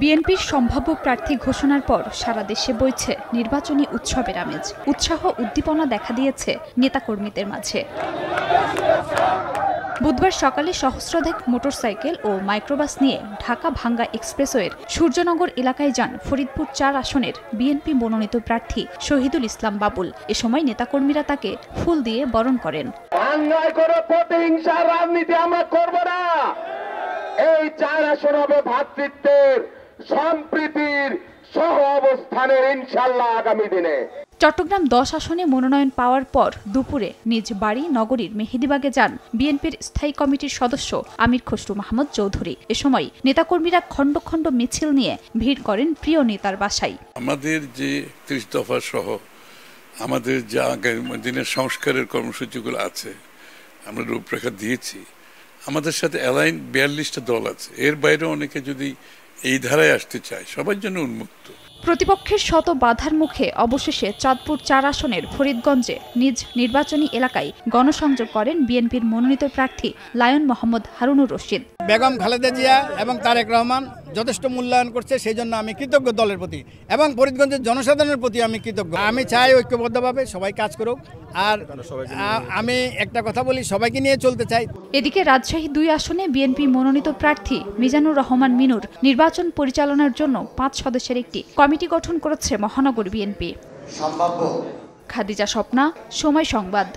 বিএনপির সম্ভাব্য প্রার্থী ঘোষণার পর সারা দেশে বইছে নির্বাচনী উৎসবের আমেজ। উৎসাহ উদ্দীপনা দেখা দিয়েছে নেতাকর্মীদের মাঝে। বুধবার সকালে সহস্রাধিক মোটরসাইকেল ও মাইক্রোবাস নিয়ে ঢাকা ভাঙ্গা এক্সপ্রেসওয়ের সূর্যনগর এলাকায় যান ফরিদপুর ৪ আসনের বিএনপি মনোনীত প্রার্থী শহীদুল ইসলাম বাবুল। এ সময় নেতাকর্মীরা তাকে ফুল দিয়ে বরণ করেন। রাজনীতি আমরা করব না। এই ৪ আসন হবে ভ্রাতৃত্বের, সম্প্রীতির, সহ অবস্থানের ইনশাআল্লাহ আগামী দিনে। চট্টগ্রাম ১০ আসনে মনোনয়ন পাওয়ার পর দুপুরে নিজ বাড়ি নগরীর মেহেদীবাগে যান বিএনপির স্থায়ী কমিটির সদস্য আমির খসরু মাহমুদ চৌধুরী। এ সময় নেতাকর্মীরা খণ্ড খণ্ড মিছিল নিয়ে ভিড় করেন প্রিয় নেতার বাসায়। আমাদের যে ৩০ দফা সহ আমাদের যা আগামী দিনের সংস্কারের কর্মসূচিগুলো আছে আমরা রূপরেখা দিয়েছি। আমাদের সাথে অ্যালাইন ৪২টা দল আছে। এর বাইরে অনেকে যদি এই ধারায় আসতে চায়, সবার জন্য উন্মুক্ত। প্রতিপক্ষের শত বাধার মুখে অবশেষে চাঁদপুর ৪ আসনের ফরিদগঞ্জে নিজ নির্বাচনী এলাকায় গণসংযোগ করেন বিএনপির মনোনীত প্রার্থী লায়ন মোহাম্মদ হারুনুর রশিদ। বেগম খালেদা জিয়া এবং তারেক রহমান যথেষ্ট মূল্যায়ন করছে, সেই জন্য আমি কৃতজ্ঞ দলের প্রতি এবং ফরিদগঞ্জের জনসাধারণের প্রতি আমি কৃতজ্ঞ। আমি চাই ঐক্যবদ্ধভাবে সবাই কাজ করুক, আর আমি একটা কথা বলি, সবাইকে নিয়ে চলতে চাই। এদিকে রাজশাহী ২ আসনে বিএনপি মনোনীত প্রার্থী মিজানুর রহমান মিনুর নির্বাচন পরিচালনার জন্য ৫ সদস্যের একটি কমিটি গঠন করেছে মহানগর বিএনপি। খাদিজা স্বপ্না, সময় সংবাদ।